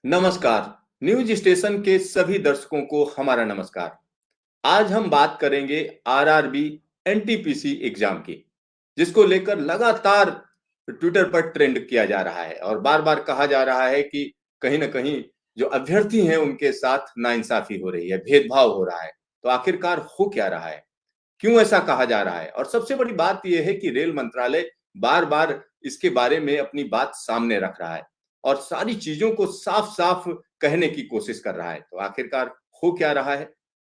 नमस्कार। News station के सभी दर्शकों को हमारा नमस्कार। आज हम बात करेंगे आरआरबी एनटीपीसी एग्जाम की, जिसको लेकर लगातार ट्विटर पर ट्रेंड किया जा रहा है और बार-बार कहा जा रहा है कि कहीं न कहीं जो अभ्यर्थी हैं उनके साथ नाइंसाफी हो रही है, भेदभाव हो रहा है। तो आखिरकार हो क्या रहा है? क्यों ऐसा कहा जा रहा है? और सबसे बड़ी बात यह है कि रेल मंत्रालय बार-बार इसके बारे में अपनी बात सामने रख रहा है और सारी चीज़ों को साफ-साफ कहने की कोशिश कर रहा है। तो आखिरकार हो क्या रहा है?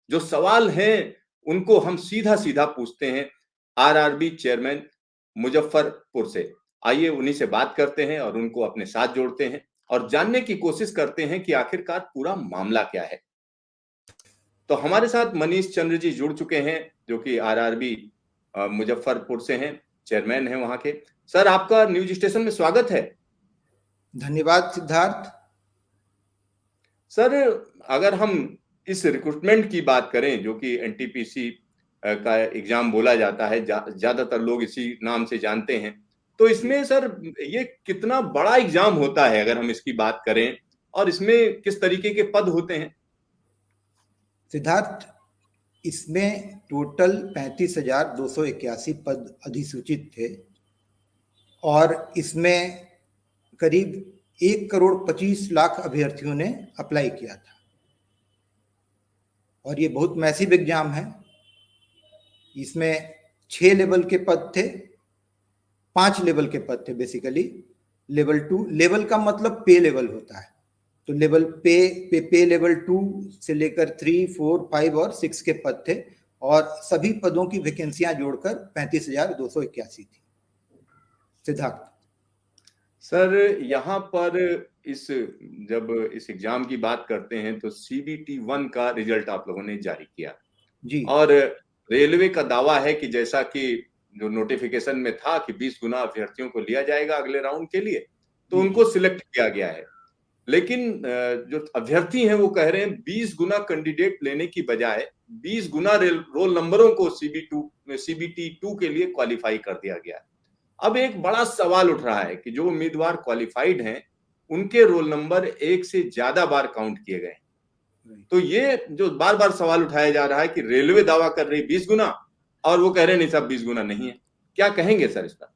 जो सवाल हैं, उनको हम सीधा-सीधा पूछते हैं आरआरबी चेयरमैन मुजफ्फरपुर से। आइए उन्हीं से बात करते हैं और उनको अपने साथ जोड़ते हैं और जानने की कोशिश करते हैं कि आखिरकार पूरा मामला क्या है। तो हमारे साथ मनीष चंद्र जी जुड़ चुके हैं, जो कि आरआरबी मुजफ्फरपुर से हैं, चेयरमैन हैं वहाँ के। सर, आपका न्यूज स्टेशन में स्वागत है। धन्यवाद सिद्धार्थ। सर, अगर हम इस रिक्रूटमेंट की बात करें, जो कि एनटीपीसी का एग्जाम बोला जाता है, ज्यादातर लोग इसी नाम से जानते हैं, तो इसमें सर ये कितना बड़ा एग्जाम होता है अगर हम इसकी बात करें, और इसमें किस तरीके के पद होते हैं? सिद्धार्थ, इसमें टोटल 35,281 पद अधिसूचित थे और इसमें करीब 1,25,00,000 अभ्यर्थियों ने अप्लाई किया था और ये बहुत मैसिव एग्जाम है। इसमें 6 लेवल के पद थे, 5 लेवल के पद थे बेसिकली। लेवल 2, लेवल का मतलब पे लेवल होता है, तो लेवल पे लेवल 2 से लेकर 3, 4, 5 और 6 के पद थे और सभी पदों की वैकेंसियां जोड़कर 35,281 थी। सिद्धार्थ सर, यहाँ पर जब इस एग्जाम की बात करते हैं तो सीबीटी 1 का रिजल्ट आप लोगों ने जारी किया जी। और रेलवे का दावा है कि जैसा कि जो नोटिफिकेशन में था कि 20 गुना अभ्यर्थियों को लिया जाएगा अगले राउंड के लिए, तो उनको सिलेक्ट किया गया है। लेकिन जो अभ्यर्थी हैं वो कह रहे हैं 20 गुना कैंडिडेट लेने की बजाय 20 गुना रोल नंबरों को सीबीटी 2 के लिए क्वालिफाई कर दिया गया। अब एक बड़ा सवाल उठ रहा है कि जो उम्मीदवार क्वालिफाइड हैं, उनके रोल नंबर एक से ज्यादा बार काउंट किए गए। तो ये जो बार-बार सवाल उठाया जा रहा है कि रेलवे दावा कर रही 20 गुना और वो कह रहे नहीं साहब 20 गुना नहीं है। क्या कहेंगे सर इस पर?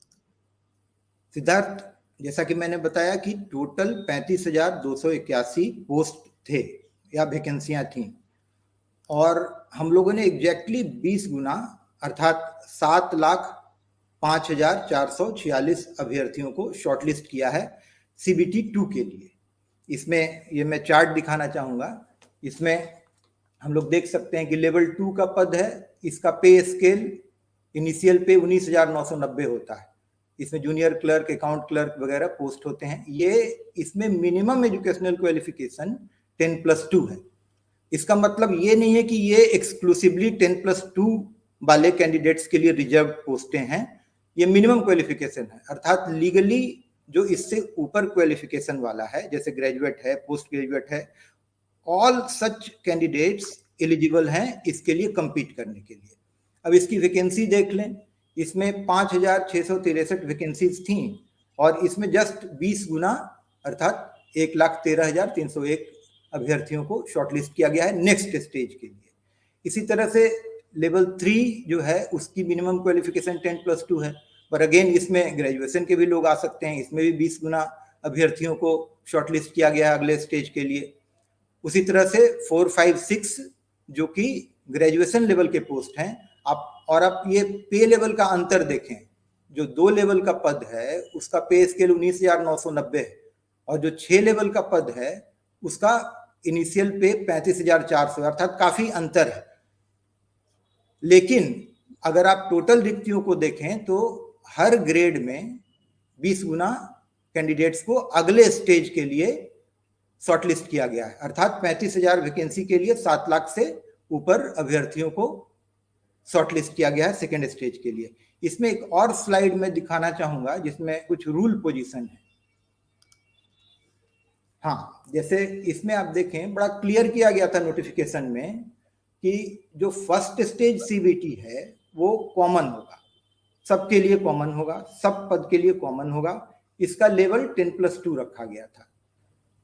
सिद्धार्थ, जैसा कि मैंने बताया कि टोटल 35,281 पोस्ट थे या वैकेंसियां थी और हम लोगों ने एग्जैक्टली 20 गुना अर्थात 7,05,446 अभ्यर्थियों को शॉर्टलिस्ट किया है सीबीटी 2 के लिए। इसमें ये मैं चार्ट दिखाना चाहूँगा। इसमें हम लोग देख सकते हैं कि लेवल 2 का पद है, इसका पे स्केल इनिशियल पे 19,990 होता है। इसमें जूनियर क्लर्क, अकाउंट क्लर्क वगैरह पोस्ट होते हैं। ये इसमें मिनिमम एजुकेशनल क्वालिफिकेशन 10+2 है। इसका मतलब ये नहीं है कि ये एक्सक्लूसिवली 10+2 वाले कैंडिडेट्स के लिए रिजर्व पोस्टें हैं। ये मिनिमम क्वालिफिकेशन है, अर्थात लीगली जो इससे ऊपर क्वालिफिकेशन वाला है, जैसे ग्रेजुएट है, पोस्ट ग्रेजुएट है, ऑल सच कैंडिडेट्स एलिजिबल हैं इसके लिए compete करने के लिए। अब इसकी वैकेंसी देख लें, इसमें 5,663 वैकेंसीज थी और इसमें जस्ट 20 गुना अर्थात 1,13,301 अभ्यर्थियों को शॉर्टलिस्ट किया गया है नेक्स्ट स्टेज के लिए। इसी तरह से लेवल 3 जो है उसकी मिनिमम क्वालिफिकेशन 10+2 है, पर अगेन इसमें ग्रेजुएशन के भी लोग आ सकते हैं। इसमें भी 20 गुना अभ्यर्थियों को शॉर्टलिस्ट किया गया है अगले स्टेज के लिए। उसी तरह से 4, 5, 6 जो कि ग्रेजुएशन लेवल के पोस्ट हैं। आप ये पे लेवल का अंतर देखें, जो 2 लेवल का पद है उसका पे स्केल 19,990 है और जो 6 लेवल का पद है उसका इनिशियल पे 35,400, अर्थात काफी अंतर है। लेकिन अगर आप टोटल रिक्तियों को देखें तो हर ग्रेड में 20 गुना कैंडिडेट्स को अगले स्टेज के लिए शॉर्टलिस्ट किया गया है, अर्थात 35,000 वैकेंसी के लिए 7 लाख से ऊपर अभ्यर्थियों को शॉर्टलिस्ट किया गया है सेकेंड स्टेज के लिए। इसमें एक और स्लाइड में दिखाना चाहूंगा जिसमें कुछ रूल पोजीशन है। हाँ, जैसे इसमें आप देखें बड़ा क्लियर किया गया था नोटिफिकेशन में कि जो फर्स्ट स्टेज सीबीटी है वो कॉमन होगा, सबके लिए कॉमन होगा, सब पद के लिए कॉमन होगा। इसका लेवल 10+2 रखा गया था।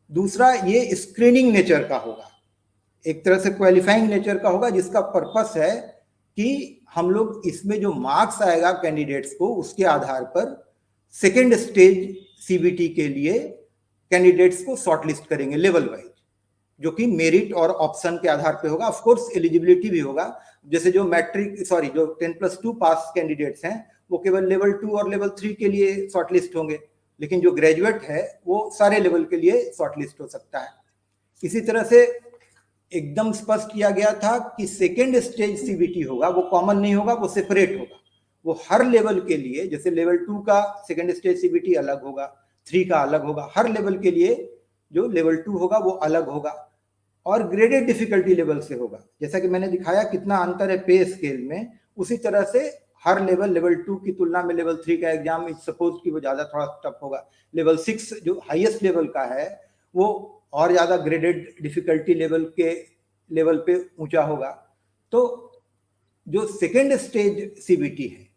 दूसरा ये स्क्रीनिंग नेचर का होगा, एक तरह से क्वालिफाइंग नेचर का होगा, जिसका पर्पस है कि हम लोग इसमें जो मार्क्स आएगा कैंडिडेट्स को उसके आधार पर सेकेंड स्टेज सीबीटी के लिए कैंडिडेट्स को शॉर्टलिस्ट करेंगे लेवल वाइज, जो कि मेरिट और ऑप्शन के आधार पे होगा। ऑफ कोर्स एलिजिबिलिटी भी होगा, जैसे जो जो 10+2 पास कैंडिडेट्स हैं वो केवल लेवल 2 और लेवल 3 के लिए शॉर्टलिस्ट होंगे, लेकिन जो ग्रेजुएट है वो सारे लेवल के लिए शॉर्टलिस्ट हो सकता है। इसी तरह से एकदम स्पष्ट किया गया था कि सेकेंड स्टेज सीबीटी होगा वो कॉमन नहीं होगा, वो सेपरेट होगा, वो हर लेवल के लिए, जैसे लेवल 2 का सेकेंड स्टेज सीबीटी अलग होगा, 3 का अलग होगा, हर लेवल के लिए जो लेवल 2 होगा वो अलग होगा और ग्रेडेड डिफिकल्टी लेवल से होगा। जैसा कि मैंने दिखाया कितना अंतर है पे स्केल में, उसी तरह से हर लेवल 2 की तुलना में लेवल 3 का एग्जाम सपोज कि वो ज्यादा थोड़ा टफ होगा, लेवल 6 जो हाईएस्ट लेवल का है वो और ज्यादा ग्रेडेड डिफिकल्टी लेवल पे ऊंचा होगा। तो जो सेकेंड स्टेज सीबीटी है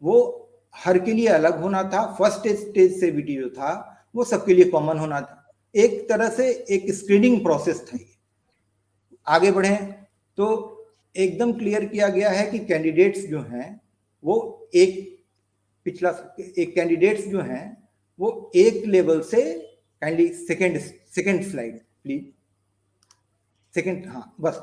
वो हर के लिए अलग होना था, फर्स्ट स्टेज सीबीटी जो था वो सबके लिए कॉमन होना था। एक तरह से एक स्क्रीनिंग प्रोसेस था। आगे बढ़े तो एकदम क्लियर किया गया है कि कैंडिडेट्स जो हैं वो एक कैंडिडेट्स जो हैं वो एक लेवल से, kindly second slide please, second, हाँ बस,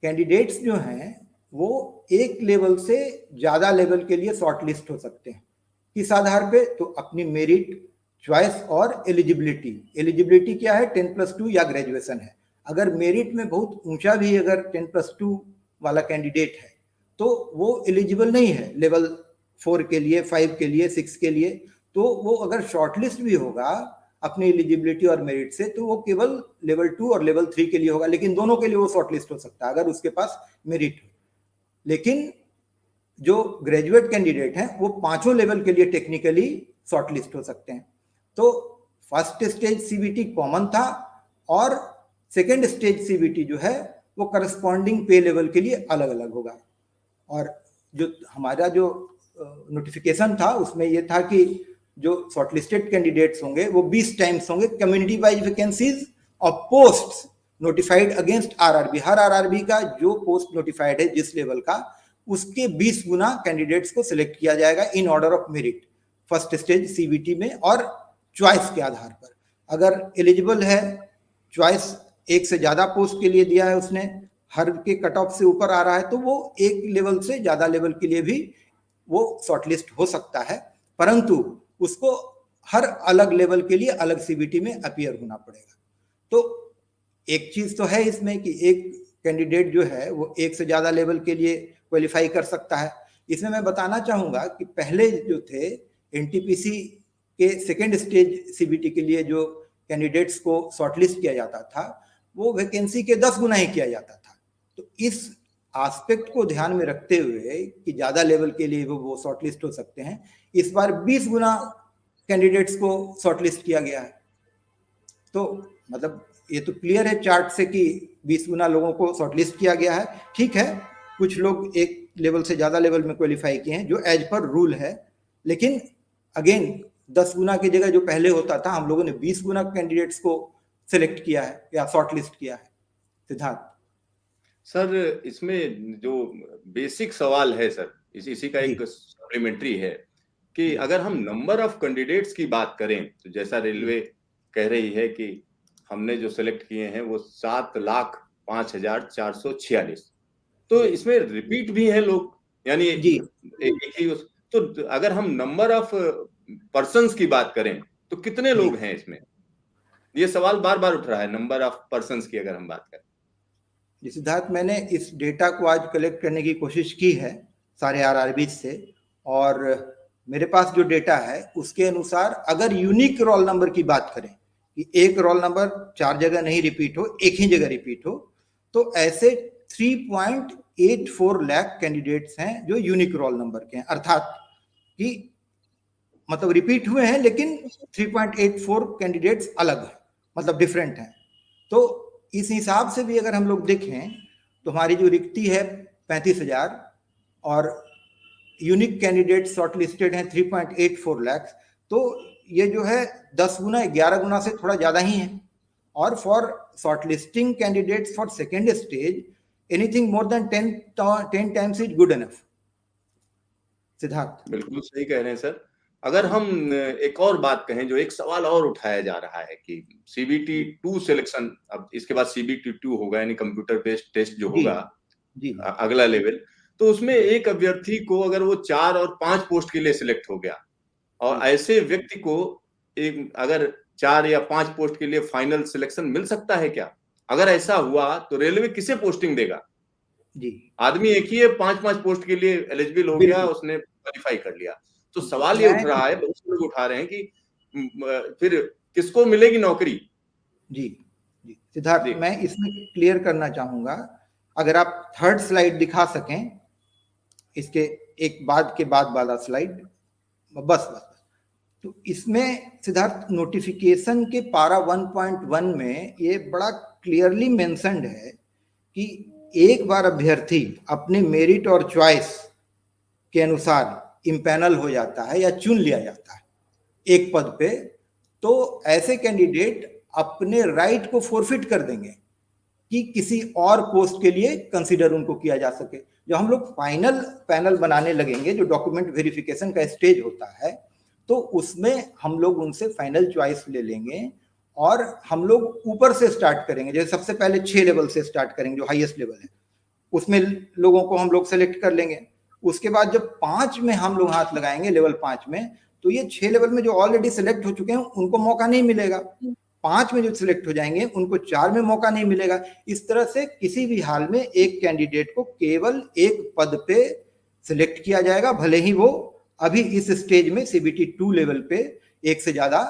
कैंडिडेट्स जो हैं वो एक लेवल से ज्यादा लेवल के लिए शॉर्टलिस्ट हो सकते हैं। किस आधार पे? तो अपनी मेरिट, चॉइस और एलिजिबिलिटी क्या है? 10+2 या ग्रेजुएशन है। अगर मेरिट में बहुत ऊंचा भी अगर 10+2 वाला कैंडिडेट है तो वो एलिजिबल नहीं है लेवल 4 के लिए, 5 के लिए, 6 के लिए, तो वो अगर शॉर्टलिस्ट भी होगा अपनी एलिजिबिलिटी और मेरिट से तो वो केवल लेवल 2 और लेवल 3 के लिए होगा, लेकिन दोनों के लिए वो शॉर्टलिस्ट हो सकता है अगर उसके पास मेरिट हो। लेकिन जो ग्रेजुएट कैंडिडेट हैं वो पांचों लेवल के लिए टेक्निकली शॉर्टलिस्ट हो सकते हैं। तो फर्स्ट स्टेज सीबीटी कॉमन था और सेकेंड स्टेज सीबीटी जो है वो करस्पॉन्डिंग पे लेवल के लिए अलग अलग होगा। और जो हमारा जो नोटिफिकेशन था उसमें ये था कि जो शॉर्टलिस्टेड कैंडिडेट्स होंगे वो 20 टाइम्स होंगे कम्युनिटी वाइज वैकेंसीज और पोस्ट नोटिफाइड अगेंस्ट आरआरबी। हर आरआरबी का जो पोस्ट नोटिफाइड है जिस लेवल का, उसके 20 गुना कैंडिडेट्स को सिलेक्ट किया जाएगा in order of merit first stage CBT में और चॉइस के आधार पर। अगर एलिजिबल है, चॉइस एक से ज्यादा पोस्ट के लिए दिया है उसने, हर के कट ऑफ से ऊपर आ रहा है, तो वो एक लेवल से ज्यादा लेवल के लिए भी वो शॉर्टलिस्ट हो सकता है, परंतु उसको हर अलग लेवल के लिए अलग सीबीटी में अपीयर होना पड़ेगा। तो एक चीज तो है इसमें कि एक कैंडिडेट जो है वो एक से ज्यादा लेवल के लिए क्वालिफाई कर सकता है। इसमें मैं बताना चाहूंगा कि पहले जो थे एनटीपीसी के सेकेंड स्टेज सीबीटी के लिए जो कैंडिडेट्स को शॉर्टलिस्ट किया जाता था वो वैकेंसी के 10 गुना ही किया जाता था। तो इस एस्पेक्ट को ध्यान में रखते हुए कि ज्यादा लेवल के लिए वो शॉर्टलिस्ट हो सकते हैं, इस बार 20 गुना कैंडिडेट्स को शॉर्टलिस्ट किया गया है। तो मतलब ये तो क्लियर है चार्ट से कि 20 गुना लोगों को शॉर्टलिस्ट किया गया है। ठीक है, कुछ लोग एक लेवल से ज्यादा लेवल में क्वालिफाई किए हैं जो एज पर रूल है, लेकिन अगेन 10 गुना की जगह जो पहले होता था हम लोगों ने 20 गुना कैंडिडेट्स को सिलेक्ट किया है या शॉर्टलिस्ट किया है। सिद्धार्थ सर, इसमें जो बेसिक सवाल है सर, इसी का एक सप्लीमेंट्री है कि अगर हम नंबर ऑफ कैंडिडेट्स की बात करें तो जैसा रेलवे कह रही है कि हमने जो सिलेक्ट किए हैं वो 7,05,446, तो इसमें रिपीट भी है लोग, यानी एक ही तो अगर हम नंबर ऑफ पर्सन्स की बात करें तो कितने लोग हैं इसमें? ये सवाल बार बार उठ रहा है नंबर ऑफ पर्सन्स की अगर हम बात करें। जी सिद्धार्थ, मैंने इस डेटा को आज कलेक्ट करने की कोशिश की है सारे आरआरबी से, और मेरे पास जो डेटा है उसके अनुसार अगर यूनिक रोल नंबर की बात करें कि एक रोल नंबर 4 जगह नहीं रिपीट हो, एक ही जगह रिपीट हो, तो ऐसे 3.84 लाख कैंडिडेट्स हैं जो यूनिक रोल नंबर के हैं, अर्थात कि मतलब रिपीट हुए हैं लेकिन 3.84 कैंडिडेट्स अलग है, मतलब डिफरेंट हैं। तो इस हिसाब से भी अगर हम लोग देखें तो हमारी जो रिक्ति है 35,000 और यूनिक कैंडिडेट शॉर्टलिस्टेड हैं 3.84 लाख, तो ये जो है 10 गुना 11 गुना से थोड़ा ज्यादा ही है। और for shortlisting candidates for second stage anything more than 10 times is good enough. Siddharth. बिल्कुल सही कह रहे हैं सर। अगर हम एक और बात कहें, जो एक सवाल और उठाया जा रहा है कि सीबीटी 2 सिलेक्शन, अब इसके बाद सीबीटी 2 होगा, यानी कंप्यूटर बेस्ड टेस्ट जो जी होगा जी अगला लेवल, तो उसमें एक अभ्यर्थी को अगर वो 4 और 5 पोस्ट के लिए सिलेक्ट हो गया, और ऐसे व्यक्ति को एक अगर 4 या 5 पोस्ट के लिए फाइनल सिलेक्शन मिल सकता है क्या? अगर ऐसा हुआ तो रेलवे किसे पोस्टिंग देगा? जी आदमी एक ही है, 5-5 पोस्ट के लिए एलिजिबल हो गया, बिल्कुल। उसने क्वालिफाई कर लिया। तो सवाल ये मैं उठ रहा है, बहुत से लोग उठा रहे हैं कि फिर किसको मिलेगी नौकरी? जी जी सिद्धार्थ, जी मैं इसमें क्लियर करना चाहूंगा, अगर आप थर्ड स्लाइड दिखा सकें, इसके एक बाद के बाद वाला स्लाइड, बस बस बस। तो इसमें सिद्धार्थ नोटिफिकेशन के पारा 1.1 में ये बड़ा क्लियरली मेंशन्ड है कि एक बार अभ्यर्थी अपने मेरिट और चॉइस के अनुसार इम्पैनल हो जाता है या चुन लिया जाता है एक पद पे, तो ऐसे कैंडिडेट अपने राइट को फोरफिट कर देंगे कि किसी और पोस्ट के लिए कंसीडर उनको किया जा सके। जो हम लोग फाइनल पैनल बनाने लगेंगे, जो डॉक्यूमेंट वेरिफिकेशन का स्टेज होता है, तो उसमें हम लोग उनसे फाइनल चॉइस ले लेंगे और हम लोग ऊपर से स्टार्ट करेंगे। जैसे सबसे पहले 6 लेवल से स्टार्ट करेंगे, जो हाईएस्ट लेवल है, उसमें लोगों को हम लोग सेलेक्ट कर लेंगे। उसके बाद जब 5 में हम लोग हाथ लगाएंगे, लेवल 5 में, तो ये 6 लेवल में जो ऑलरेडी सेलेक्ट हो चुके हैं उनको मौका नहीं मिलेगा। 5 में जो सिलेक्ट हो जाएंगे उनको 4 में मौका नहीं मिलेगा। इस तरह से किसी भी हाल में एक कैंडिडेट को केवल एक पद पे सिलेक्ट किया जाएगा, भले ही वो अभी इस स्टेज में सीबीटी 2 लेवल पे एक से ज्यादा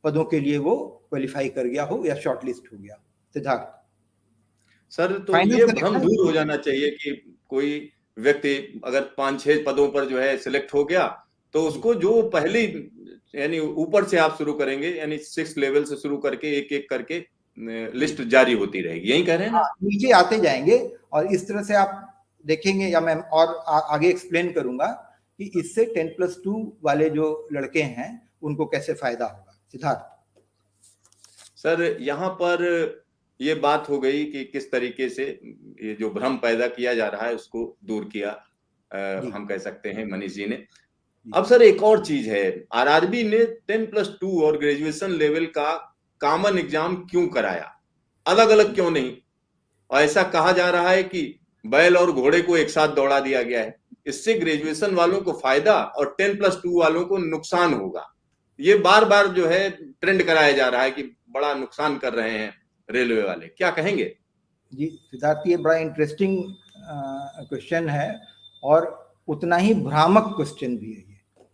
पदों के लिए वो क्वालिफाई कर गया हो या शॉर्टलिस्ट हो गया। सिद्धार्थ सर, तो फाइनल ये भ्रम सिलेक्शन दूर हो जाना चाहिए कि कोई व्यक्ति अगर 5-6 पदों पर जो है सिलेक्ट हो गया, तो उसको जो पहली, यानी ऊपर से आप शुरू करेंगे, यानी 6 लेवल से शुरू करके एक एक करके लिस्ट जारी होती रहेगी, यही कह रहे हैं ना? नीचे आते जाएंगे और इस तरह से आप देखेंगे, या मैं और आगे एक्सप्लेन करूंगा कि इससे 10+2 वाले जो लड़के हैं उनको कैसे फायदा होगा। सिद्धार्थ सर, यहाँ पर ये बात हो गई कि किस तरीके से ये जो भ्रम पैदा किया जा रहा है उसको दूर किया, हम कह सकते हैं मनीष जी ने। अब सर एक और चीज है, आरआरबी ने 10+2 और ग्रेजुएशन लेवल का कॉमन एग्जाम क्यों कराया, अलग अलग क्यों नहीं? और ऐसा कहा जा रहा है कि बैल और घोड़े को एक साथ दौड़ा दिया गया है, इससे ग्रेजुएशन वालों को फायदा और 10+2 वालों को नुकसान होगा। ये बार बार जो है ट्रेंड कराया जा रहा है कि बड़ा नुकसान कर रहे हैं रेलवे वाले, क्या कहेंगे? जी सिद्धार्थ, ये बड़ा इंटरेस्टिंग क्वेश्चन है और उतना ही भ्रामक क्वेश्चन भी है। ये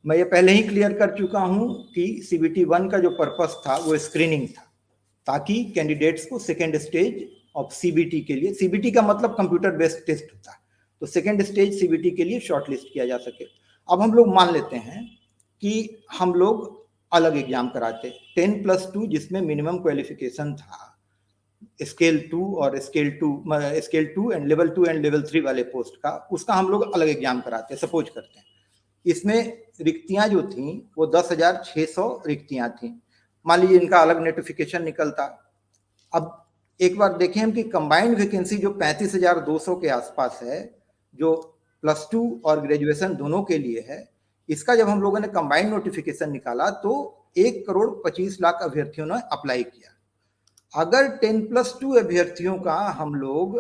मैं ये पहले ही क्लियर कर चुका हूं कि सीबीटी 1 का जो पर्पस था वो स्क्रीनिंग था, ताकि कैंडिडेट्स को सेकेंड स्टेज ऑफ सीबीटी के लिए, सीबीटी का मतलब कंप्यूटर बेस्ड टेस्ट होता है, तो सेकेंड स्टेज सीबीटी के लिए शॉर्टलिस्ट किया जा सके। अब हम लोग मान लेते हैं कि हम लोग अलग एग्जाम कराते, 10+2 जिसमें मिनिमम क्वालिफिकेशन था स्केल 2 और scale 2 and level 2 and level 3 वाले पोस्ट का, उसका हम लोग अलग एग्जाम कराते, सपोज करते हैं। इसमें रिक्तियां जो थी वो 10,600 रिक्तियां थी, मान लीजिए इनका अलग नोटिफिकेशन निकलता। अब एक बार देखें हम कि कंबाइंड वैकेंसी जो 35,200 के आसपास है, जो +2 और ग्रेजुएशन दोनों के लिए है, इसका जब हम लोगों ने कंबाइंड नोटिफिकेशन निकाला तो 1,25,00,000 अभ्यर्थियों ने अप्लाई किया। अगर 10+2 अभ्यर्थियों का हम लोग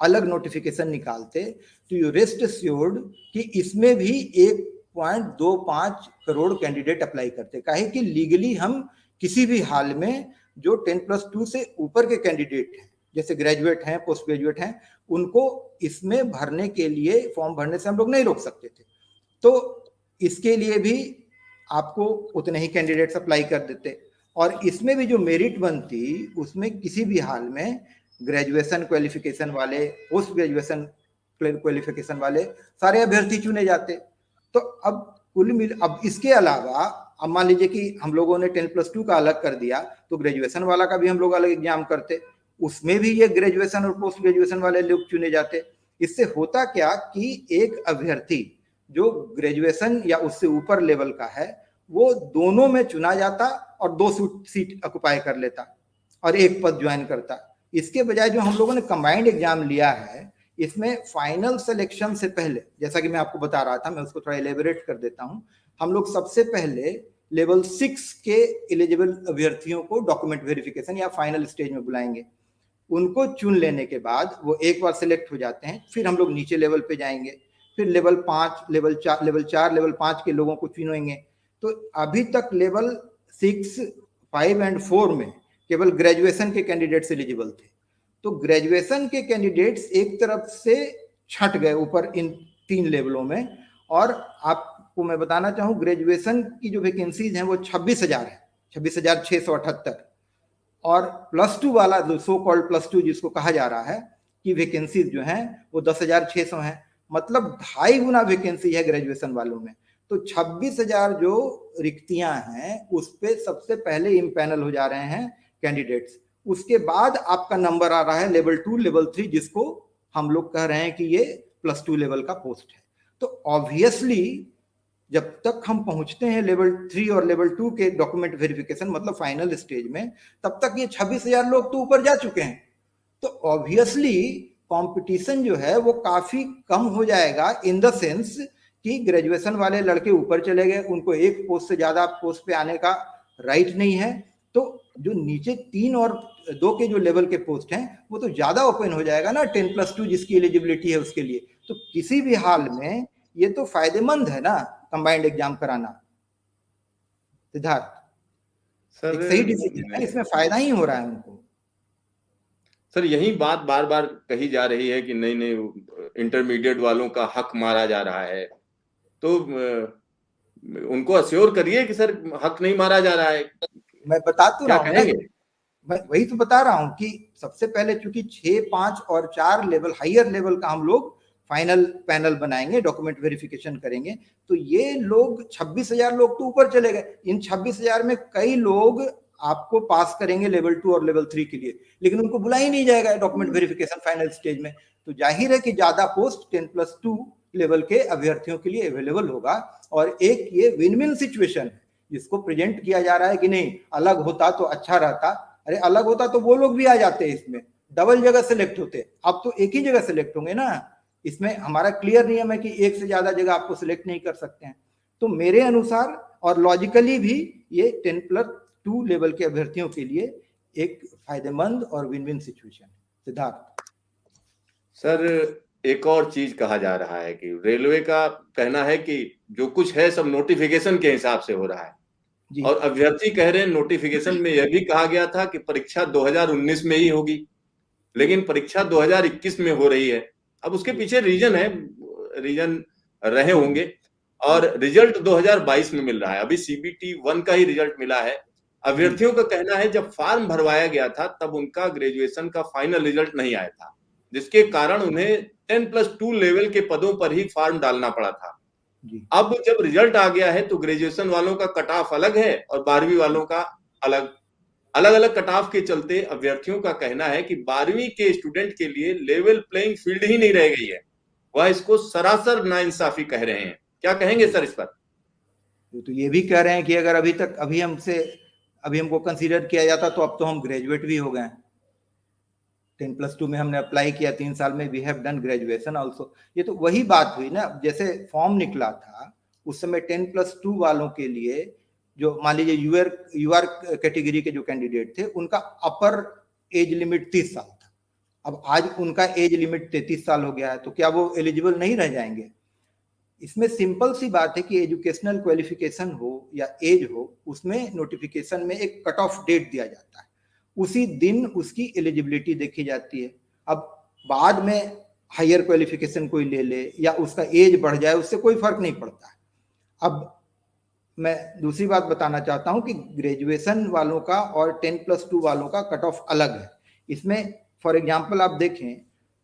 अलग नोटिफिकेशन निकालते तो यू रेस्ट एश्योर्ड कि इसमें भी 1.25 करोड़ कैंडिडेट अप्लाई करते। काहे कि लीगली हम किसी भी हाल में जो 10+2 से ऊपर के कैंडिडेट हैं, जैसे ग्रेजुएट हैं, पोस्ट ग्रेजुएट हैं, उनको इसमें भरने के लिए, फॉर्म भरने से हम लोग नहीं रोक सकते थे। तो इसके लिए भी आपको उतने ही कैंडिडेट्स अप्लाई कर देते, और इसमें भी जो मेरिट बनती उसमें किसी भी हाल में ग्रेजुएशन क्वालिफिकेशन वाले, पोस्ट ग्रेजुएशन क्वालिफिकेशन वाले सारे अभ्यर्थी चुने जाते। तो अब कुल मिल, अब इसके अलावा अब मान लीजिए कि हम लोगों ने 10+2 का अलग कर दिया, तो ग्रेजुएशन वाला का भी हम लोग अलग एग्जाम करते, उसमें भी ये ग्रेजुएशन और पोस्ट ग्रेजुएशन वाले लोग चुने जाते। इससे होता क्या कि एक अभ्यर्थी जो ग्रेजुएशन या उससे ऊपर लेवल का है वो दोनों में चुना जाता और 2 सीट ऑक्युपाई कर लेता। और एक पद ज्वाइन करता। इसके बजाय जो हम लोगों ने कंबाइंड एग्जाम लिया है, इसमें फाइनल सिलेक्शन से पहले, जैसा कि मैं आपको बता रहा था, मैं उसको थोड़ा एलेबोरेट कर देता हूं। हम लोग सबसे पहले लेवल 6 के एलिजिबल अभ्यर्थियों को डॉक्यूमेंट वेरिफिकेशन या फाइनल स्टेज में बुलाएंगे। उनको चुन लेने के बाद वो एक बार सिलेक्ट हो जाते हैं, फिर हम लोग नीचे लेवल पे जाएंगे, फिर लेवल 5, लेवल 4, लेवल 5 के लोगों को चुनेंगे। तो अभी तक लेवल 6, 5 एंड 4 में केवल ग्रेजुएशन के कैंडिडेट्स एलिजिबल थे। तो ग्रेजुएशन के कैंडिडेट्स एक तरफ से छट गए ऊपर इन 3 लेवलों में। और आपको मैं बताना चाहूँ, ग्रेजुएशन की जो वैकेंसीज हैं वो 26,000 है, 26,678। और +2 वाला जो सो कॉल्ड +2 जिसको कहा जा रहा है कि वैकेंसीज जो हैं वो 10,600 हैं। मतलब 2.5 गुना वैकेंसी है ग्रेजुएशन वालों में। तो 26,000 जो रिक्तियां हैं उस पे सबसे पहले इम्पैनल हो जा रहे हैं कैंडिडेट्स। उसके बाद आपका नंबर आ रहा है लेवल 2, लेवल 3, जिसको हम लोग कह रहे हैं कि ये +2 लेवल का पोस्ट है। तो ऑब्वियसली जब तक हम पहुंचते हैं लेवल 3 और लेवल 2 के डॉक्यूमेंट वेरिफिकेशन, मतलब फाइनल स्टेज में, तब तक ये 26,000 लोग तो ऊपर जा चुके हैं। तो ऑब्वियसली कंपटीशन जो है वो काफी कम हो जाएगा, इन द सेंस कि ग्रेजुएशन वाले लड़के ऊपर चले गए, उनको एक पोस्ट से ज्यादा पोस्ट पे आने का राइट नहीं है। तो जो नीचे 3 और 2 के जो लेवल के पोस्ट हैं वो तो ज्यादा ओपन हो जाएगा ना, 10+2 जिसकी एलिजिबिलिटी है उसके लिए। तो किसी भी हाल में ये तो फायदेमंद है ना कंबाइंड एग्जाम कराना। सिद्धार्थ, सर एक सही डिसीजन है, इसमें फायदा ही हो रहा है उनको। सर यही बात बार बार कही जा रही है कि नहीं नहीं इंटरमीडिएट वालों का हक मारा जा रहा है। तो उनको अश्योर करिए कि सर हक नहीं मारा जा रहा है। मैं बता तो क्या रहा हूँ, कहेंगे? मैं वही तो बता रहा हूँ कि सबसे पहले चूंकि 6, 5 और 4 लेवल हायर लेवल का हम लोग फाइनल पैनल बनाएंगे, डॉक्यूमेंट वेरिफिकेशन करेंगे। तो ये लोग 26,000 लोग तो ऊपर चले गए। इन 26,000 में कई लोग आपको पास करेंगे लेवल 2 और लेवल 3 के लिए, लेकिन उनको बुला ही नहीं जाएगा डॉक्यूमेंट वेरिफिकेशन फाइनल स्टेज में। तो जाहिर है कि ज्यादा पोस्ट 10+2 लेवल के अभ्यर्थियों के लिए अवेलेबल होगा। और एक ये विन विन सिचुएशन है जिसको प्रेजेंट किया जा रहा है कि नहीं, अलग होता तो अच्छा रहता। अरे अलग होता तो वो लोग भी आ जाते हैं, इसमें डबल जगह सेलेक्ट होते। अब तो एक ही जगह सेलेक्ट होंगे ना। इसमें हमारा क्लियर नियम है कि एक से ज्यादा जगह आपको सिलेक्ट नहीं कर सकते हैं। तो मेरे अनुसार और लॉजिकली भी ये 10+2 लेवल के अभ्यर्थियों के लिए एक फायदेमंद और विन विन सिचुएशन है। सिद्धार्थ सर एक और चीज कहा जा रहा है कि रेलवे का कहना है कि जो कुछ है सब नोटिफिकेशन के हिसाब से हो रहा है। जी, और अभ्यर्थी कह रहे हैं नोटिफिकेशन में यह भी कहा गया था कि परीक्षा 2019 में ही होगी, लेकिन परीक्षा 2021 में हो रही है। अब उसके पीछे रीजन रहे होंगे। और रिजल्ट 2022 में मिल रहा है। अभी CBT 1 का ही रिजल्ट मिला है। अभ्यर्थियों का कहना है जब फॉर्म भरवाया गया था तब उनका ग्रेजुएशन का फाइनल रिजल्ट नहीं आया था, जिसके कारण उन्हें 10+2 लेवल के पदों पर ही फॉर्म डालना पड़ा था। जी, अब जब रिजल्ट आ गया है तो ग्रेजुएशन वालों का कट ऑफ अलग है और 12वीं वालों का अलग। अलग अलग कट ऑफ के चलते अभ्यर्थियों का कहना है कि 12वीं के स्टूडेंट के लिए लेवल प्लेइंग फील्ड ही नहीं रह गई है। वह इसको सरासर नाइंसाफी कह रहे हैं। क्या कहेंगे सर इस पर? तो ये भी कह रहे हैं कि अगर अभी हमको कंसीडर किया जाता तो अब तो हम ग्रेजुएट भी हो गए। 10+2 में हमने अप्लाई किया, 3 साल में we have done graduation also. ये तो वही बात हुई ना, जैसे फॉर्म निकला था उस समय 10+2 वालों के लिए, जो मान लीजिए यूआर कैटेगरी के जो कैंडिडेट थे, उनका अपर एज लिमिट 30 साल था। अब आज उनका एज लिमिट 33 साल हो गया है, तो क्या वो एलिजिबल नहीं रह जाएंगे? इसमें सिंपल सी बात है कि एजुकेशनल क्वालिफिकेशन हो या एज हो, उसमें नोटिफिकेशन में एक कट ऑफ डेट दिया जाता है, उसी दिन उसकी एलिजिबिलिटी देखी जाती है। अब बाद में हायर क्वालिफिकेशन कोई ले ले या उसका एज बढ़ जाए, उससे कोई फर्क नहीं पड़ता है। अब मैं दूसरी बात बताना चाहता हूं कि ग्रेजुएशन वालों का और 10+2 वालों का कट ऑफ अलग है। इसमें फॉर एग्जांपल आप देखें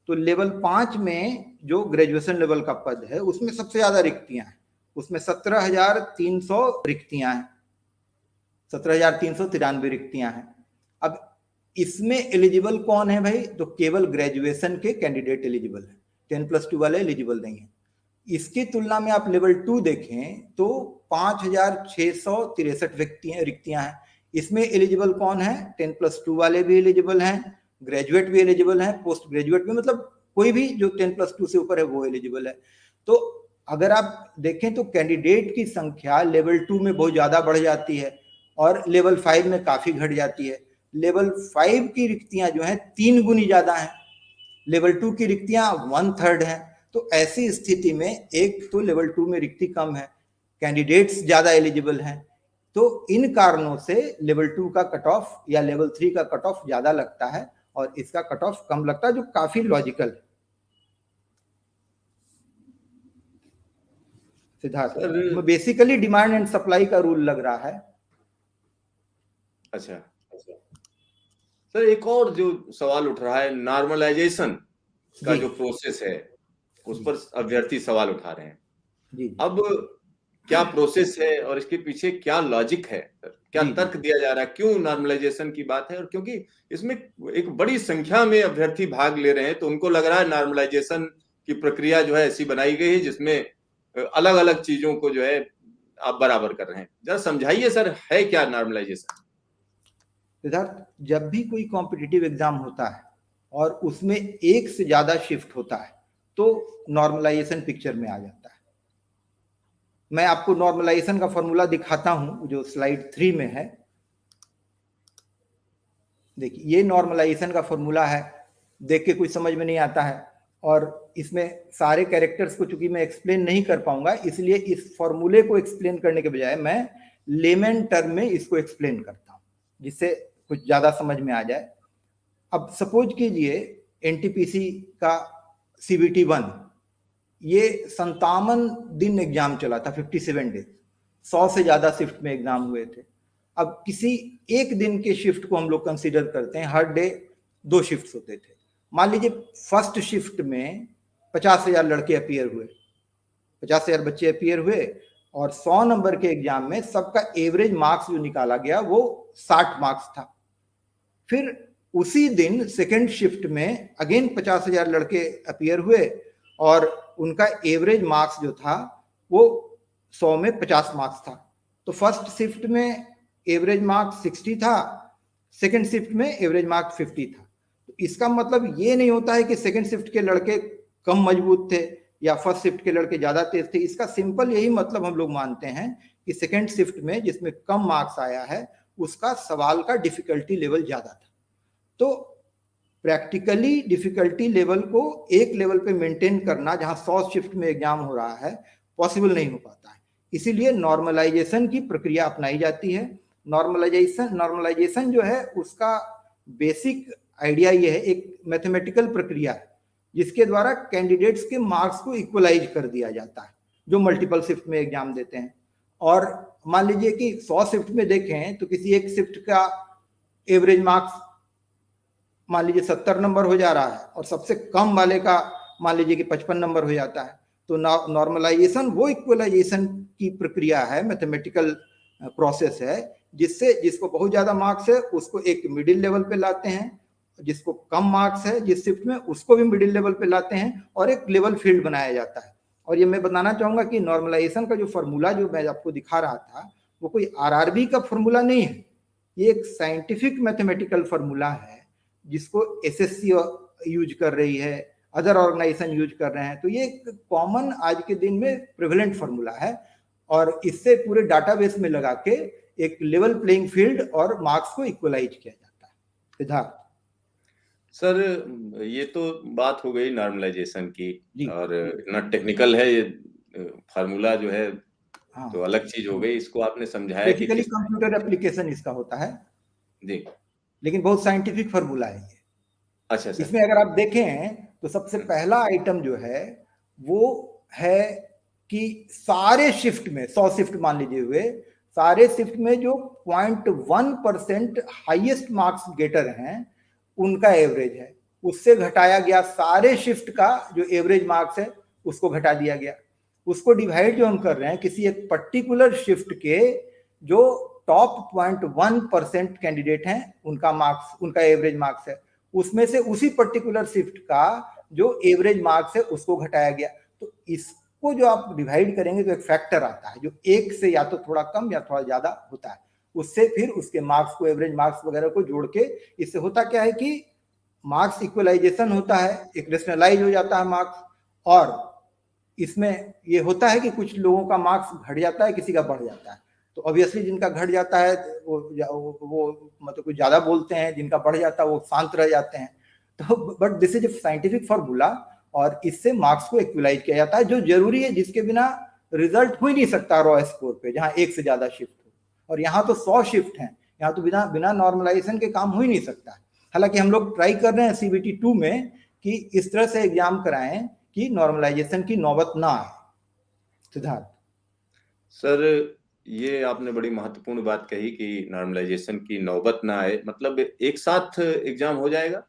तो लेवल 5 में जो ग्रेजुएशन लेवल का पद है उसमें सबसे ज्यादा रिक्तियां हैं, उसमें 17,300 रिक्तियां हैं, 17,393 रिक्तियां हैं। अब इसमें एलिजिबल कौन है भाई? तो केवल ग्रेजुएशन के कैंडिडेट एलिजिबल है, 10+2 वाले एलिजिबल नहीं है। इसकी तुलना में आप लेवल 2 देखें तो 5,663 रिक्तियां हैं। इसमें एलिजिबल कौन है? 10+2 वाले भी एलिजिबल हैं, ग्रेजुएट भी एलिजिबल हैं, पोस्ट ग्रेजुएट भी, मतलब कोई भी जो 10+2 से ऊपर है वो एलिजिबल है। तो अगर आप देखें तो कैंडिडेट की संख्या लेवल 2 में बहुत ज्यादा बढ़ जाती है और लेवल 5 में काफी घट जाती है। लेवल 5 की रिक्तियां जो हैं 3 गुनी ज्यादा हैं, लेवल 2 की रिक्तियां 1/3 हैं। तो ऐसी स्थिति में एक तो लेवल 2 में रिक्ति कम है, कैंडिडेट्स ज्यादा एलिजिबल हैं, तो इन कारणों से लेवल 2 का कट ऑफ या लेवल 3 का कट ऑफ ज्यादा लगता है और इसका कट ऑफ कम लगता है, जो काफी लॉजिकल है। Siddharth, sir basically demand and supply का रूल लग रहा है। अच्छा सर, एक और जो सवाल उठ रहा है, नॉर्मलाइजेशन का जी जो प्रोसेस है उस पर अभ्यर्थी सवाल उठा रहे हैं। जी अब क्या प्रोसेस है और इसके पीछे क्या लॉजिक है, क्या जी तर्क दिया जा रहा है, क्यों नॉर्मलाइजेशन की बात है? और क्योंकि इसमें एक बड़ी संख्या में अभ्यर्थी भाग ले रहे हैं तो उनको लग रहा है नॉर्मलाइजेशन की प्रक्रिया जो है ऐसी बनाई गई है जिसमें अलग अलग चीजों को जो है आप बराबर कर रहे हैं। जरा समझाइए सर, है क्या नॉर्मलाइजेशन? सिद्धार्थ, जब भी कोई कॉम्पिटिटिव एग्जाम होता है और उसमें एक से ज्यादा शिफ्ट होता है तो नॉर्मलाइजेशन पिक्चर में आ जाता है। मैं आपको नॉर्मलाइजेशन का फॉर्मूला दिखाता हूं जो स्लाइड 3 में है। देखिए, ये नॉर्मलाइजेशन का फॉर्मूला है, देख के कुछ समझ में नहीं आता है और इसमें सारे कैरेक्टर्स को चूंकि मैं एक्सप्लेन नहीं कर पाऊंगा, इसलिए इस फॉर्मूले को एक्सप्लेन करने के बजाय मैं लेमन टर्म में इसको एक्सप्लेन करता हूं जिससे कुछ ज्यादा समझ में आ जाए। अब सपोज कीजिए एनटीपीसी का CBT 1, ये 57 दिन एग्जाम चला था, 57 डेज, 100 से ज्यादा शिफ्ट में एग्जाम हुए थे। अब किसी एक दिन के शिफ्ट को हम लोग कंसीडर करते हैं, हर डे 2 शिफ्ट होते थे। मान लीजिए फर्स्ट शिफ्ट में 50,000 लड़के अपीयर हुए, 50,000 बच्चे अपीयर हुए और 100 नंबर के एग्जाम में सबका एवरेज मार्क्स जो निकाला गया वो 60 मार्क्स था। फिर उसी दिन सेकेंड शिफ्ट में अगेन 50,000 लड़के अपीयर हुए और उनका एवरेज मार्क्स जो था वो 100 में 50 मार्क्स था। तो फर्स्ट शिफ्ट में एवरेज मार्क्स 60 था, सेकेंड शिफ्ट में एवरेज मार्क्स 50 था। तो इसका मतलब ये नहीं होता है कि सेकेंड शिफ्ट के लड़के कम मजबूत थे या फर्स्ट शिफ्ट के लड़के ज्यादा तेज थे। इसका सिंपल यही मतलब हम लोग मानते हैं कि सेकेंड शिफ्ट में जिसमें कम मार्क्स आया है उसका सवाल का डिफिकल्टी लेवल ज्यादा था। तो प्रैक्टिकली डिफिकल्टी लेवल को एक लेवल पे मेंटेन करना जहां 100 शिफ्ट में एग्जाम हो रहा है पॉसिबल नहीं हो पाता है, इसीलिए नॉर्मलाइजेशन की प्रक्रिया अपनाई जाती है। नॉर्मलाइजेशन जो है उसका बेसिक आइडिया ये है, एक मैथमेटिकल प्रक्रिया है जिसके द्वारा कैंडिडेट्स के मार्क्स को इक्वलाइज कर दिया जाता है जो मल्टीपल शिफ्ट में एग्जाम देते हैं। और मान लीजिए कि 100 शिफ्ट में देखें तो किसी एक शिफ्ट का एवरेज मार्क्स मान लीजिए 70 नंबर हो जा रहा है और सबसे कम वाले का मान लीजिए कि 55 नंबर हो जाता है। तो नॉर्मलाइजेशन वो इक्वलाइजेशन की प्रक्रिया है, मैथमेटिकल प्रोसेस है, जिससे जिसको बहुत ज्यादा मार्क्स है उसको एक मिडिल लेवल पे लाते हैं, जिसको कम मार्क्स है जिस शिफ्ट में उसको भी मिडिल लेवल पे लाते हैं और एक लेवल फील्ड बनाया जाता है। और ये मैं बताना चाहूंगा कि नॉर्मलाइजेशन का जो फॉर्मूला जो मैं आपको दिखा रहा था वो कोई आरआरबी का फॉर्मूला नहीं है, ये एक साइंटिफिक मैथमेटिकल फॉर्मूला है जिसको एसएससी यूज कर रही है, अदर ऑर्गेनाइजेशन यूज कर रहे हैं। तो ये एक कॉमन आज के दिन में प्रिवेलेंट फॉर्मूला है और इससे पूरे डाटाबेस में लगा के एक लेवल प्लेइंग फील्ड और मार्क्स को इक्वलाइज किया जाता है। सिद्धार्थ सर, ये तो बात हो गई नॉर्मलाइजेशन की जी और इतना टेक्निकल है ये फार्मूला जो है, हाँ, तो अलग चीज हो गई। इसको आपने समझाया कि बेसिकली किस कंप्यूटर एप्लीकेशन इसका होता है, जी। लेकिन बहुत साइंटिफिक फॉर्मूला है ये। अच्छा सर। इसमें अगर आप देखें तो सबसे पहला आइटम जो है वो है कि सारे शिफ्ट में 100 शिफ्ट मान लीजिए हुए, सारे शिफ्ट में जो 0.1% हाईएस्ट मार्क्स गेटर हैं उनका एवरेज है, उससे घटाया गया सारे शिफ्ट का जो एवरेज मार्क्स है उसको घटा दिया गया। उसको डिवाइड जो हम कर रहे हैं किसी एक पर्टिकुलर शिफ्ट के जो टॉप 0.1% कैंडिडेट हैं उनका मार्क्स, उनका एवरेज मार्क्स है, उसमें से उसी पर्टिकुलर शिफ्ट का जो एवरेज मार्क्स है उसको घटाया गया। तो इसको जो आप डिवाइड करेंगे तो एक फैक्टर आता है जो एक से या तो थोड़ा कम या थोड़ा ज्यादा होता है, उससे फिर उसके मार्क्स को, एवरेज मार्क्स वगैरह को जोड़ के, इससे होता क्या है कि मार्क्स इक्वलाइजेशन होता है, एक रेशनलाइज हो जाता है मार्क्स। और इसमें ये होता है कि कुछ लोगों का मार्क्स घट जाता है, किसी का बढ़ जाता है। तो ऑब्वियसली जिनका घट जाता है वो मतलब कुछ ज्यादा बोलते हैं, जिनका बढ़ जाता है वो शांत रह जाते हैं। तो but this is a scientific formula, और इससे मार्क्स को इक्वलाइज किया जाता है, जो जरूरी है, जिसके बिना रिजल्ट हो ही नहीं सकता रॉ स्कोर पे, जहां एक से ज्यादा शिफ्ट हो। और यहाँ तो 100 शिफ्ट हैं, यहाँ तो बिना बिना नॉर्मलाइजेशन के काम हो ही नहीं सकता। हालांकि हम लोग ट्राई कर रहे हैं CBT 2 में कि इस तरह से एग्जाम कराएं कि नॉर्मलाइजेशन की नौबत ना आए। सिद्धार्थ सर, ये आपने बड़ी महत्वपूर्ण बात कही कि नॉर्मलाइजेशन की नौबत ना आए, मतलब एक साथ एग्जाम हो जाएगा।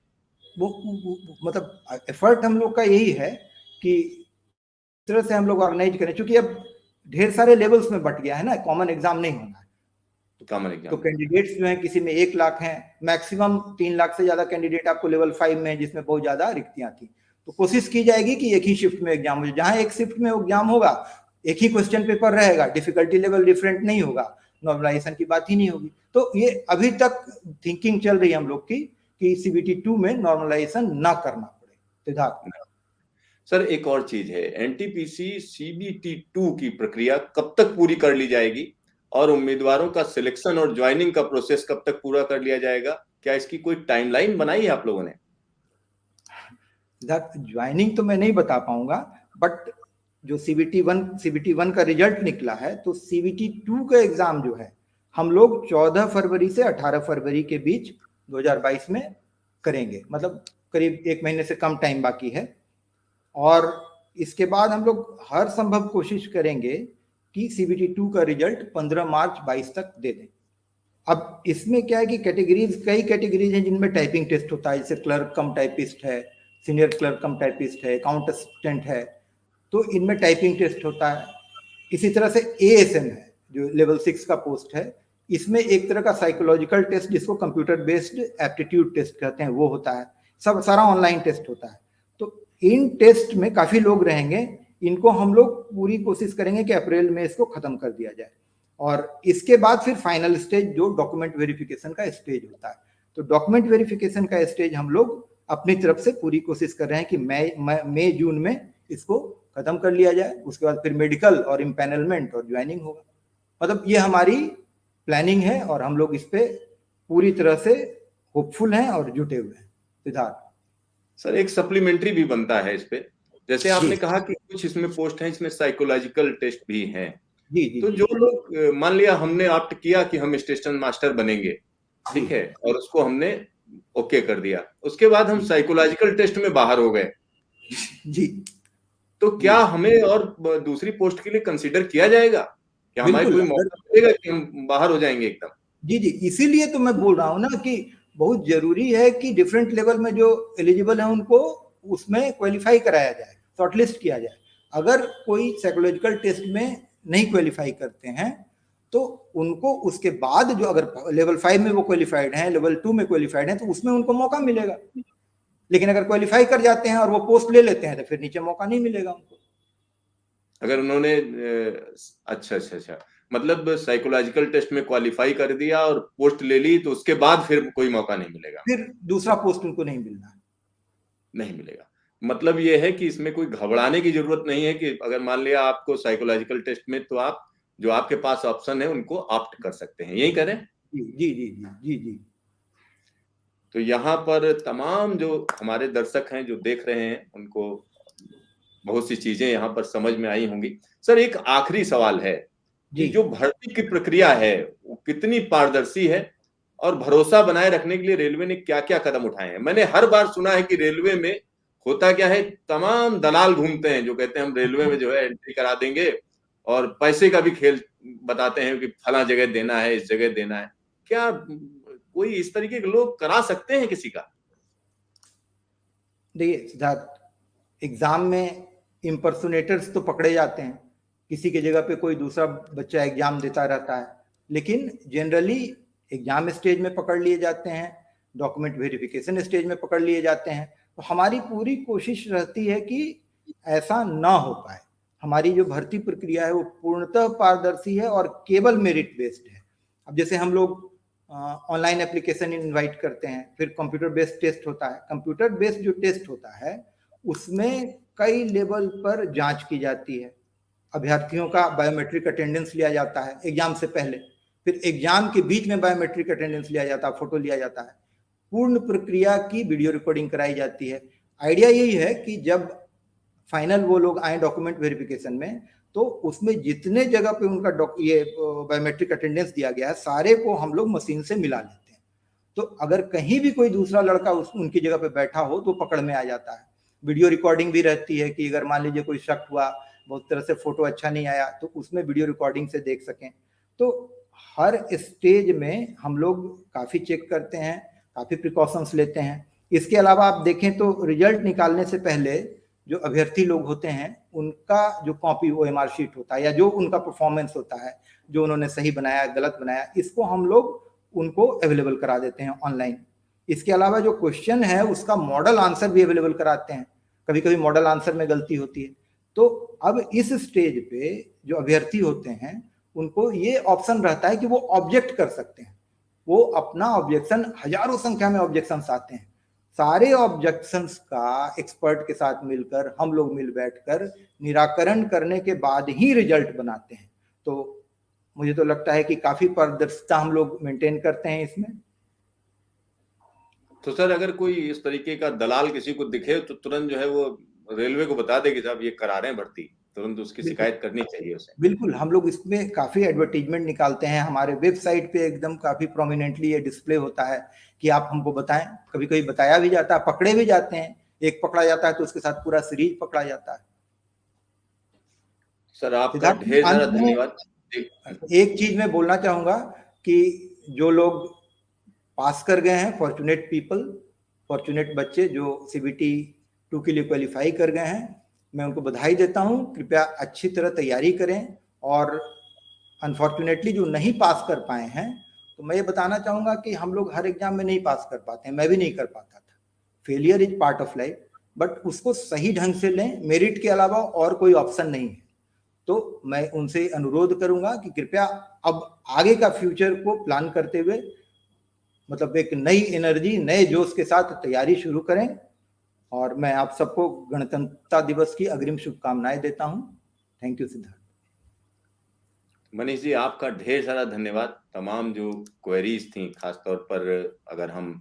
मतलब एफर्ट हम लोग का यही है कि इस तरह से हम लोग ऑर्गेनाइज करें, क्योंकि अब ढेर सारे लेवल्स में बट गया है ना, कॉमन एग्जाम नहीं होना है। कॉमन एग्जाम तो कैंडिडेट्स जो हैं, किसी में 1 लाख हैं, मैक्सिमम 3 लाख से ज्यादा कैंडिडेट आपको लेवल 5 में, जिसमें बहुत ज्यादा रिक्तियां थी। तो कोशिश की जाएगी कि एक ही शिफ्ट में एग्जाम हो जाए। जहां एक शिफ्ट में एग्जाम होगा, एक ही क्वेश्चन पेपर रहेगा, डिफिकल्टी लेवल डिफरेंट नहीं होगा, नॉर्मलाइजेशन की बात ही नहीं होगी। तो ये अभी तक थिंकिंग चल रही है हम लोग की कि CBT 2 में नॉर्मलाइजेशन ना करना पड़े। सिद्धार्थ सर, एक और चीज है, NTPC CBT 2 की प्रक्रिया कब तक पूरी कर ली जाएगी, और उम्मीदवारों का सिलेक्शन और ज्वाइनिंग का प्रोसेस कब तक पूरा कर लिया जाएगा? क्या इसकी कोई टाइमलाइन बनाई है आप लोगों ने? ज्वाइनिंग तो मैं नहीं बता पाऊंगा, बट जो CBT 1 का रिजल्ट निकला है, तो CBT 2 का एग्जाम जो है हम लोग 14 फरवरी से 18 फरवरी के बीच 2022 में करेंगे। मतलब करीब 1 महीने से कम टाइम बाकी है। और इसके बाद हम लोग हर संभव कोशिश करेंगे कि CBT 2 का रिजल्ट 15 मार्च 22 तक दे दें। अब इसमें क्या है कि कई कैटेगरीज हैं जिनमें टाइपिंग टेस्ट होता है, जैसे क्लर्क कम टाइपिस्ट है, सीनियर क्लर्क कम टाइपिस्ट है, अकाउंट असिस्टेंट है, तो इनमें टाइपिंग टेस्ट होता है। इसी तरह से ASM है, जो लेवल 6 का पोस्ट है, इसमें एक तरह का साइकोलॉजिकल टेस्ट, जिसको कंप्यूटर बेस्ड एप्टीट्यूड टेस्ट कहते हैं, वो होता है। सब सारा ऑनलाइन टेस्ट होता है। तो इन टेस्ट में काफी लोग रहेंगे, इनको हम लोग पूरी कोशिश करेंगे कि अप्रैल में इसको खत्म कर दिया जाए। और इसके बाद फिर फाइनल स्टेज जो डॉक्यूमेंट वेरिफिकेशन का स्टेज होता है, तो डॉक्यूमेंट वेरिफिकेशन का स्टेज हम लोग अपनी तरफ से पूरी कोशिश कर रहे हैं कि मई जून में इसको खत्म कर लिया जाए। उसके बाद फिर मेडिकल और इम्पैनलमेंट और ज्वाइनिंग होगा। मतलब ये हमारी प्लानिंग है, और हम लोग इस पे पूरी तरह से होपफुल हैं और जुटे हुए हैं। सिद्धार्थ सर, एक सप्लीमेंट्री भी बनता है इस पे, जैसे आपने कहा कि कुछ इसमें पोस्ट हैं, इसमें साइकोलॉजिकल टेस्ट भी हैं। जी तो जो लोग, मान लिया हमने ऑप्ट किया कि हम स्टेशन मास्टर बनेंगे, ठीक है, और उसको हमने ओके कर दिया, उसके बाद हम साइकोलॉजिकल टेस्ट में बाहर हो गए जी, तो क्या हमें और दूसरी पोस्ट के लिए कंसीडर किया जाएगा? क्या हमारे बिल्कुल। कोई मौका मिलेगा कि हम बाहर हो जाएंगे एकदम? जी जी, इसीलिए तो मैं बोल रहा हूँ ना कि बहुत जरूरी है कि डिफरेंट लेवल में जो एलिजिबल है उनको उसमें क्वालिफाई कराया जाए, शॉर्टलिस्ट किया जाए। अगर कोई साइकोलॉजिकल टेस्ट में नहीं क्वालिफाई करते हैं तो उनको उसके बाद, जो अगर लेवल 5 में वो क्वालिफाइड हैं, लेवल 2 में क्वालिफाइड हैं, तो उसमें उनको मौका मिलेगा। लेकिन अगर क्वालिफाई कर जाते हैं और वो पोस्ट ले लेते हैं तो फिर नीचे मौका नहीं मिलेगा उनको। अगर उन्होंने अच्छा अच्छा अच्छा, मतलब साइकोलॉजिकल टेस्ट में क्वालिफाई कर दिया और पोस्ट ले ली, तो उसके बाद फिर कोई मौका नहीं मिलेगा? फिर दूसरा पोस्ट उनको नहीं मिलना। नहीं मिलेगा। मतलब ये है कि इसमें कोई घबराने की जरूरत नहीं है कि अगर मान लिया आपको साइकोलॉजिकल टेस्ट में, तो आप जो आपके पास ऑप्शन है उनको ऑप्ट कर सकते हैं, यही करें? जी जी जी जी जी जी। तो यहाँ पर तमाम जो हमारे दर्शक हैं जो देख रहे हैं, उनको बहुत सी चीजें यहाँ पर समझ में आई होंगी। सर, एक आखिरी सवाल है कि जो भर्ती की प्रक्रिया है वो कितनी पारदर्शी है, और भरोसा बनाए रखने के लिए रेलवे ने क्या क्या कदम उठाए हैं? मैंने हर बार सुना है कि रेलवे में होता क्या है, तमाम दलाल घूमते हैं जो कहते हैं हम रेलवे में जो है एंट्री करा देंगे, और पैसे का भी खेल बताते हैं कि फला जगह देना है, इस जगह देना है। क्या कोई इस तरीके के लोग करा सकते हैं किसी का? देखिए सिद्धार्थ, एग्जाम में इम्पर्सोनेटर्स तो पकड़े जाते हैं, किसी की जगह पे कोई दूसरा बच्चा एग्जाम देता रहता है, लेकिन जनरली एग्जाम स्टेज में पकड़ लिए जाते हैं, डॉक्यूमेंट वेरिफिकेशन स्टेज में पकड़ लिए जाते हैं। तो हमारी पूरी कोशिश रहती है कि ऐसा ना हो पाए। हमारी जो भर्ती प्रक्रिया है वो पूर्णतः पारदर्शी है और केवल मेरिट बेस्ड है। अब जैसे हम लोग ऑनलाइन एप्लीकेशन इनवाइट करते हैं, फिर कंप्यूटर बेस्ड टेस्ट होता है। कंप्यूटर बेस्ड जो टेस्ट होता है उसमें कई लेवल पर जांच की जाती है। अभ्यर्थियों का बायोमेट्रिक अटेंडेंस लिया जाता है एग्जाम से पहले, फिर एग्जाम के बीच में बायोमेट्रिक अटेंडेंस लिया जाता है, फोटो लिया जाता है, पूर्ण प्रक्रिया की वीडियो रिकॉर्डिंग कराई जाती है। आइडिया यही है कि जब फाइनल वो लोग आए डॉक्यूमेंट वेरिफिकेशन में, तो उसमें जितने जगह पे उनका ये बायोमेट्रिक अटेंडेंस दिया गया है सारे को हम लोग मशीन से मिला लेते हैं। तो अगर कहीं भी कोई दूसरा लड़का उनकी जगह पे बैठा हो तो पकड़ में आ जाता है। वीडियो रिकॉर्डिंग भी रहती है कि अगर मान लीजिए कोई शक हुआ, बहुत तरह से फोटो अच्छा नहीं आया, तो उसमें वीडियो रिकॉर्डिंग से देख सकें। तो हर स्टेज में हम लोग काफ़ी चेक करते हैं, काफ़ी प्रिकॉशंस लेते हैं। इसके अलावा आप देखें तो रिजल्ट निकालने से पहले जो अभ्यर्थी लोग होते हैं उनका जो कॉपी OMR शीट होता है या जो उनका परफॉर्मेंस होता है, जो उन्होंने सही बनाया गलत बनाया, इसको हम लोग उनको अवेलेबल करा देते हैं ऑनलाइन। इसके अलावा जो क्वेश्चन है उसका मॉडल आंसर भी अवेलेबल कराते हैं। कभी कभी मॉडल आंसर में गलती होती है, तो अब इस स्टेज पे जो अभ्यर्थी होते हैं उनको ये ऑप्शन रहता है कि वो ऑब्जेक्ट कर सकते हैं। वो अपना ऑब्जेक्शन, हजारों संख्या में ऑब्जेक्शंस आते हैं, सारे ऑब्जेक्शंस का एक्सपर्ट के साथ मिलकर हम लोग मिल बैठकर निराकरण करने के बाद ही रिजल्ट बनाते हैं। तो मुझे तो लगता है कि काफी पारदर्शिता हम लोग मेंटेन करते हैं इसमें। तो सर अगर कोई इस तरीके का दलाल किसी को दिखे तो तुरंत जो है वो रेलवे को बता दे कि साहब ये करा रहे हैं भर्ती, तुरंत उसकी शिकायत करनी चाहिए उसे। बिल्कुल, हम लोग इसमें काफी एडवर्टीजमेंट निकालते हैं, हमारे वेबसाइट पे एकदम काफी प्रोमिनेंटली ये डिस्प्ले होता है कि आप हमको बताएं। कभी कभी बताया भी जाता है, पकड़े भी जाते हैं। एक पकड़ा जाता है तो उसके साथ पूरा सीरीज पकड़ा जाता है। सर आपका ढेर सारा धन्यवाद। एक चीज मैं बोलना चाहूंगा कि जो लोग पास कर गए हैं, फॉर्चुनेट पीपल, फॉर्चुनेट बच्चे जो CBT 2 के लिए क्वालिफाई कर गए हैं, मैं उनको बधाई देता हूं। कृपया अच्छी तरह तैयारी करें। और अनफॉर्चुनेटली जो नहीं पास कर पाए हैं, तो मैं ये बताना चाहूंगा कि हम लोग हर एग्जाम में नहीं पास कर पाते हैं, मैं भी नहीं कर पाता था। Failure is part of life, but उसको सही ढंग से लें, मेरिट के अलावा और कोई ऑप्शन नहीं है। तो मैं उनसे अनुरोध करूंगा कि कृपया अब आगे का फ्यूचर को प्लान करते हुए, मतलब एक नई एनर्जी, नए जोश के साथ तैयारी शुरू करें। और मैं आप सबको गणतंत्रता दिवस की अग्रिम शुभकामनाएं देता हूं। Thank you Siddharth. मनीष जी आपका ढेर सारा धन्यवाद। तमाम जो क्वेरीज थी, खासतौर पर अगर हम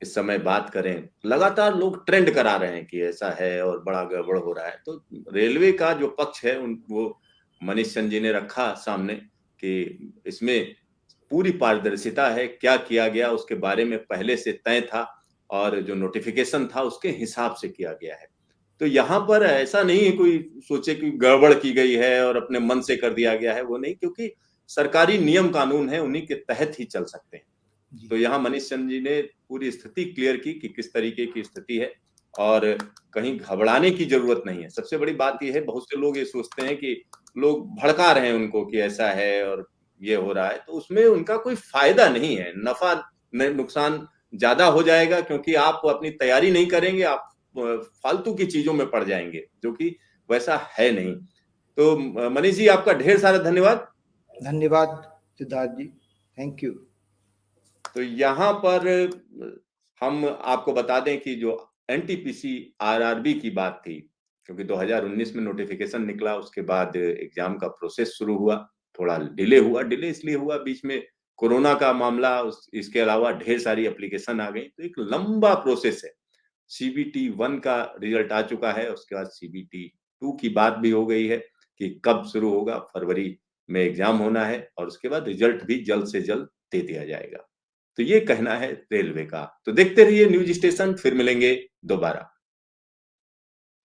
इस समय बात करें, लगातार लोग ट्रेंड करा रहे हैं कि ऐसा है और बड़ा गड़बड़ हो रहा है, तो रेलवे का जो पक्ष है वो मनीष चंद जी ने रखा सामने कि इसमें पूरी पारदर्शिता है, क्या किया गया उसके बारे में पहले से तय था और जो नोटिफिकेशन था उसके हिसाब से किया गया है। तो यहाँ पर ऐसा नहीं है कोई सोचे कि गड़बड़ की गई है और अपने मन से कर दिया गया है, वो नहीं, क्योंकि सरकारी नियम कानून है, उन्हीं के तहत ही चल सकते हैं। तो यहाँ मनीष चंद जी ने पूरी स्थिति क्लियर की कि किस तरीके की स्थिति है और कहीं घबराने की जरूरत नहीं है। सबसे बड़ी बात यह है, बहुत से लोग ये सोचते हैं कि लोग भड़का रहे हैं उनको कि ऐसा है और ये हो रहा है, तो उसमें उनका कोई फायदा नहीं है, नफा नुकसान ज्यादा हो जाएगा, क्योंकि आप अपनी तैयारी नहीं करेंगे, आप फालतू की चीजों में पड़ जाएंगे, जो कि वैसा है नहीं। तो मनीष जी आपका ढेर सारा धन्यवाद। धन्यवाद सिद्धार्थ जी, थैंक यू। तो यहाँ पर हम आपको बता दें कि जो NTPC RRB की बात थी, क्योंकि 2019 में नोटिफिकेशन निकला, उसके बाद एग्जाम का प्रोसेस शुरू हुआ, थोड़ा डिले हुआ। डिले इसलिए हुआ, बीच में कोरोना का मामला, इसके अलावा ढेर सारी एप्लीकेशन आ गई, तो एक लंबा प्रोसेस है। CBT 1 का रिजल्ट आ चुका है, उसके बाद CBT 2 की बात भी हो गई है कि कब शुरू होगा, फरवरी में एग्जाम होना है और उसके बाद रिजल्ट भी जल्द से जल्द दे दिया जाएगा। तो ये कहना है रेलवे का। तो देखते रहिए न्यूज स्टेशन, फिर मिलेंगे दोबारा।